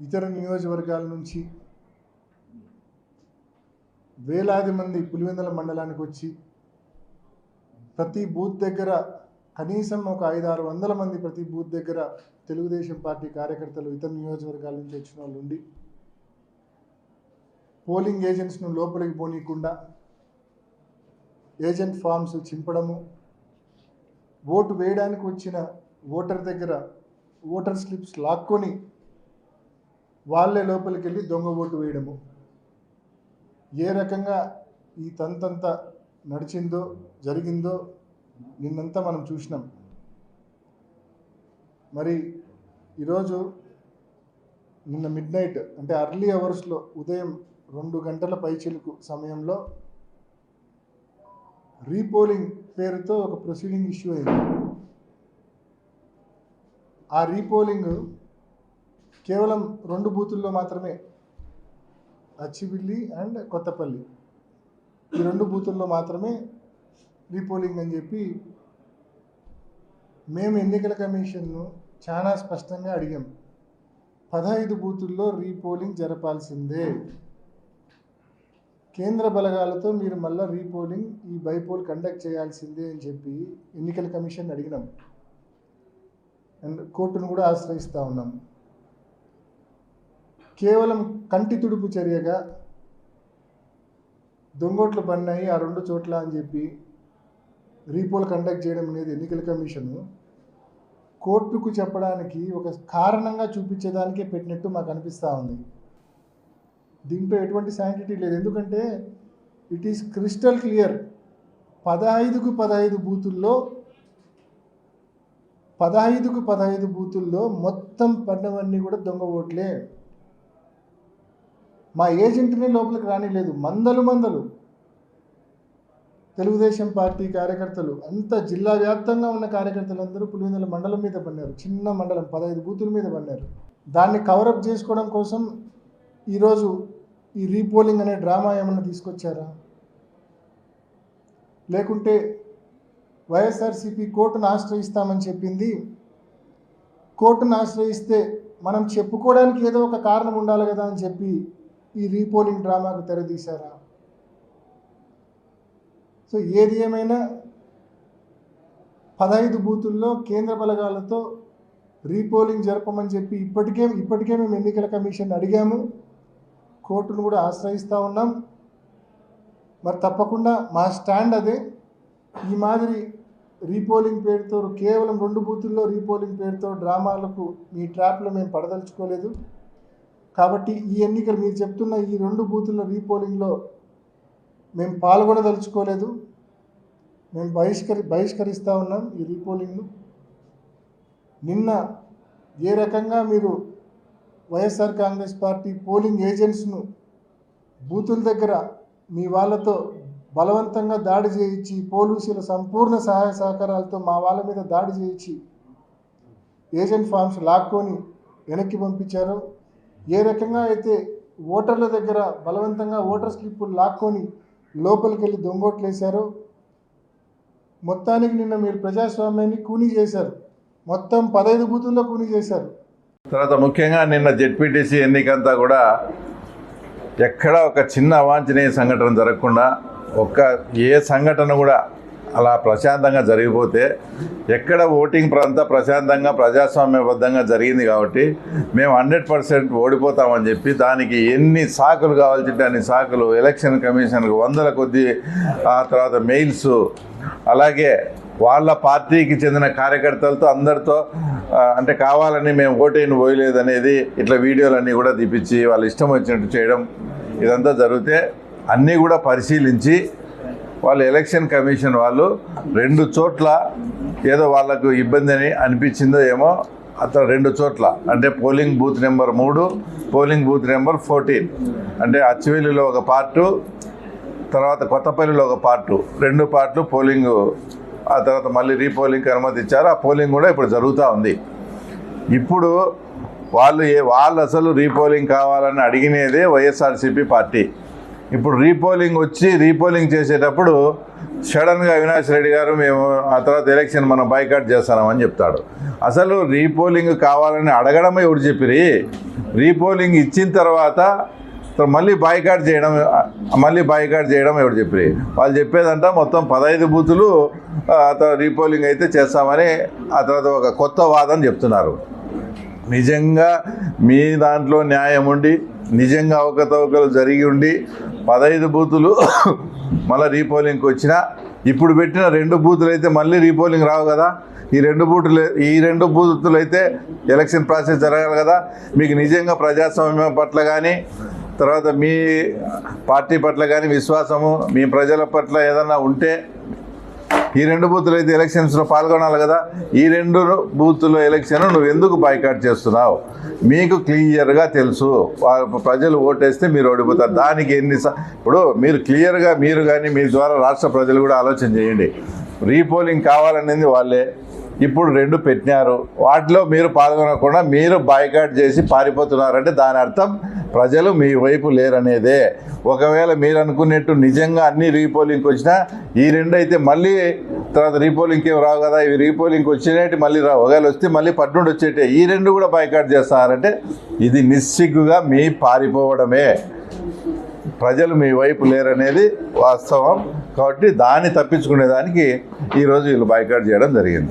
ఇతర నియోజకవర్గాల నుంచి వేలాది మంది పులివెందుల మండలానికి వచ్చి ప్రతి బూత్ దగ్గర కనీసం ఒక 500-600 మంది ప్రతి బూత్ దగ్గర తెలుగుదేశం పార్టీ కార్యకర్తలు ఇతర నియోజకవర్గాల నుంచి వచ్చిన వాళ్ళు ఉండి పోలింగ్ ఏజెంట్స్ను లోపలికి పోనీయకుండా ఏజెంట్ ఫామ్స్ చింపడము, ఓటు వేయడానికి వచ్చిన ఓటర్ దగ్గర ఓటర్ స్లిప్స్ లాక్కొని వాళ్ళే లోపలికి వెళ్ళి దొంగ ఓటు వేయడము, ఏ రకంగా ఈ తంతంతా నడిచిందో జరిగిందో నిన్నంతా మనం చూసినాం. మరి ఈరోజు నిన్న మిడ్నైట్ అంటే అర్లీ అవర్స్లో ఉదయం 2 గంటల పైచిలుకు సమయంలో రీపోలింగ్ పేరుతో ఒక ప్రొసీడింగ్ ఇష్యూ అయింది. ఆ రీపోలింగ్ కేవలం 2 బూతుల్లో మాత్రమే, అచ్చివిల్లి అండ్ కొత్తపల్లి, ఈ 2 బూతుల్లో మాత్రమే రీపోలింగ్ అని చెప్పి మేము ఎన్నికల కమిషన్ను చాలా స్పష్టంగా అడిగాం. 15 బూతుల్లో రీపోలింగ్ జరపాల్సిందే, కేంద్ర బలగాలతో మీరు మళ్ళీ రీపోలింగ్ ఈ బైపోల్ కండక్ట్ చేయాల్సిందే అని చెప్పి ఎన్నికల కమిషన్ అడిగినాం అండ్ కోర్టును కూడా ఆశ్రయిస్తూ ఉన్నాం. కేవలం కంటి తుడుపు చర్యగా దొంగోట్లు పడినాయి ఆ 2 చోట్ల అని చెప్పి రీపోల్ కండక్ట్ చేయడం అనేది ఎన్నికల కమిషను కోర్టుకు చెప్పడానికి ఒక కారణంగా చూపించేదానికే పెట్టినట్టు మాకు అనిపిస్తూ ఉంది. దీంట్లో ఎటువంటి శాంటిటీ లేదు. ఎందుకంటే ఇట్ ఈస్ క్రిస్టల్ క్లియర్. 15కు 15 బూతుల్లో 15కు 15 బూతుల్లో మొత్తం పడినవన్నీ కూడా దొంగ ఓట్లే. మా ఏజెంట్ని లోపలికి రానిలేదు. మందలు తెలుగుదేశం పార్టీ కార్యకర్తలు, అంత జిల్లా వ్యాప్తంగా ఉన్న కార్యకర్తలందరూ పులివెందుల మండలం మీద పడినారు. చిన్న మండలం 15 బూతుల మీద పడినారు. దాన్ని కవరప్ చేసుకోవడం కోసం ఈరోజు ఈ రీపోలింగ్ అనే డ్రామా ఏమన్నా తీసుకొచ్చారా? లేకుంటే వైఎస్ఆర్సీపీ కోర్టును ఆశ్రయిస్తామని చెప్పింది, కోర్టును ఆశ్రయిస్తే మనం చెప్పుకోవడానికి ఏదో ఒక కారణం ఉండాలి కదా అని చెప్పి ఈ రీపోలింగ్ డ్రామాకు తెరదీశారా? సో ఏది ఏమైనా 15 బూతుల్లో కేంద్ర బలగాలతో రీపోలింగ్ జరపమని చెప్పి ఇప్పటికే మేము ఎన్నికల కమిషన్ అడిగాము, కోర్టును కూడా ఆశ్రయిస్తూ ఉన్నాం. మరి తప్పకుండా మా స్టాండ్ అదే. ఈ మాదిరి రీపోలింగ్ పేరుతో కేవలం 2 బూతుల్లో రీపోలింగ్ పేరుతో డ్రామాలకు మీ ట్రాప్లో మేము పడదలుచుకోలేదు. కాబట్టి ఈ ఎన్నికలు మీరు చెప్తున్న ఈ 2 బూతుల్లో రీపోలింగ్లో మేము పాల్గొనదలుచుకోలేదు. మేము బహిష్కరిస్తూ ఉన్నాం ఈ రీపోలింగ్ను. నిన్న ఏ రకంగా మీరు వైఎస్ఆర్ కాంగ్రెస్ పార్టీ పోలింగ్ ఏజెంట్స్ను బూతుల దగ్గర మీ వాళ్ళతో బలవంతంగా దాడి చేయించి, పోలీసుల సంపూర్ణ సహాయ సహకారాలతో మా వాళ్ళ మీద దాడి చేయించి ఏజెంట్ ఫామ్స్ లాక్కొని వెనక్కి పంపించారో, ఏ రకంగా అయితే ఓటర్ల దగ్గర బలవంతంగా ఓటర్ స్లిప్పులు లాక్కొని లోపలికి వెళ్ళి దొంగోట్లు వేశారో, మొత్తానికి నిన్న మీరు ప్రజాస్వామ్యాన్ని కూనీ చేశారు. మొత్తం 15 బూతుల్లో కూనీ చేశారు. తర్వాత ముఖ్యంగా నిన్న జెడ్పీటీసీ ఎన్నికంతా కూడా ఎక్కడ ఒక చిన్న అవాంఛనీయ సంఘటన జరగకుండా, ఏ సంఘటన కూడా అలా ప్రశాంతంగా జరిగిపోతే, ఎక్కడ ఓటింగ్ అంతా ప్రశాంతంగా ప్రజాస్వామ్యబద్ధంగా జరిగింది కాబట్టి మేము 100% ఓడిపోతామని చెప్పి దానికి ఎన్ని సాకులు కావాల్సింటే అన్ని సాకులు ఎలక్షన్ కమిషన్కు 100 కొద్దీ, ఆ తర్వాత మెయిల్స్, అలాగే వాళ్ళ పార్టీకి చెందిన కార్యకర్తలతో అందరితో అంటే కావాలని మేము ఓటేను పోయలేదనేది ఇట్లా వీడియోలన్నీ కూడా తీపిచ్చి వాళ్ళు ఇష్టం వచ్చినట్టు చేయడం, ఇదంతా జరిగితే అన్నీ కూడా పరిశీలించి వాళ్ళు ఎలక్షన్ కమిషన్ వాళ్ళు 2 చోట్ల ఏదో వాళ్ళకు ఇబ్బంది అని అనిపించిందో ఏమో, అతను 2 చోట్ల అంటే polling booth number 3, polling booth number 14 అంటే అచ్చివెల్లిలో ఒక పార్టు, తర్వాత కొత్తపల్లిలో ఒక పార్టు, 2 పార్ట్లు పోలింగ్, ఆ తర్వాత మళ్ళీ రీపోలింగ్కి అనుమతి ఇచ్చారు. ఆ పోలింగ్ కూడా ఇప్పుడు జరుగుతూ ఉంది. ఇప్పుడు వాళ్ళు అసలు రీపోలింగ్ కావాలని అడిగినదే వైఎస్ఆర్సీపీ పార్టీ. ఇప్పుడు రీపోలింగ్ చేసేటప్పుడు సడన్గా అవినాష్ రెడ్డి గారు మేము ఆ తర్వాత ఎలక్షన్ మనం బాయ్కాట్ చేస్తామని చెప్తాడు. అసలు రీపోలింగ్ కావాలని అడగడం ఎవరు చెప్పిరి? రీపోలింగ్ ఇచ్చిన తర్వాత మళ్ళీ బాయ్కాట్ చేయడం ఎవరు చెప్పిరి? వాళ్ళు చెప్పేదంట మొత్తం 15 బూతులు రీపోలింగ్ అయితే చేస్తామని ఆ తర్వాత ఒక కొత్త వాదన చెప్తున్నారు. నిజంగా మీ దాంట్లో న్యాయం ఉండి నిజంగా అవకతవకలు జరిగి ఉండి 15 బూతులు మళ్ళీ రీపోలింగ్కి వచ్చినా ఇప్పుడు పెట్టిన 2 బూతులు అయితే మళ్ళీ రీపోలింగ్ రావు కదా. ఈ రెండు బూతులు అయితే ఎలక్షన్ ప్రాసెస్ జరగాలి కదా. మీకు నిజంగా ప్రజాస్వామ్యం పట్ల కానీ తర్వాత మీ పార్టీ పట్ల కానీ విశ్వాసము మీ ప్రజల పట్ల ఏదన్నా ఉంటే ఈ 2 బూతులు అయితే ఎలక్షన్స్లో పాల్గొనాలి కదా. ఈ 2 బూతుల ఎలక్షన్ నువ్వు ఎందుకు బాయ్కాట్ చేస్తున్నావు? మీకు క్లియర్గా తెలుసు ప్రజలు ఓటేస్తే మీరు ఓడిపోతారు. దానికి ఇప్పుడు మీరు క్లియర్గా మీరు కానీ మీ ద్వారా రాష్ట్ర ప్రజలు కూడా ఆలోచన చేయండి. రీపోలింగ్ కావాలనేది వాళ్ళే, ఇప్పుడు 2 పెట్టినారు, వాటిలో మీరు పాల్గొనకుండా మీరు బాయ్కాట్ చేసి పారిపోతున్నారంటే దాని అర్థం ప్రజలు మీ వైపు లేరనేదే. ఒకవేళ మీరు అనుకున్నట్టు నిజంగా అన్ని రీపోలింగ్కి వచ్చినా ఈ 2 అయితే మళ్ళీ తర్వాత రీపోలింగ్కి ఏం రావు కదా, ఇవి రీపోలింగ్కి వచ్చినట్టు మళ్ళీ రావు, ఒకవేళ వస్తే మళ్ళీ పట్టునుండి వచ్చేటే ఈ 2 కూడా బాయ్కాట్ చేస్తారంటే ఇది నిస్సిగ్గుగా మీ పారిపోవడమే. ప్రజలు మీ వైపు లేరనేది వాస్తవం. కాబట్టి దాన్ని తప్పించుకునేదానికి ఈరోజు వీళ్ళు బాయ్కాట్ చేయడం జరిగింది.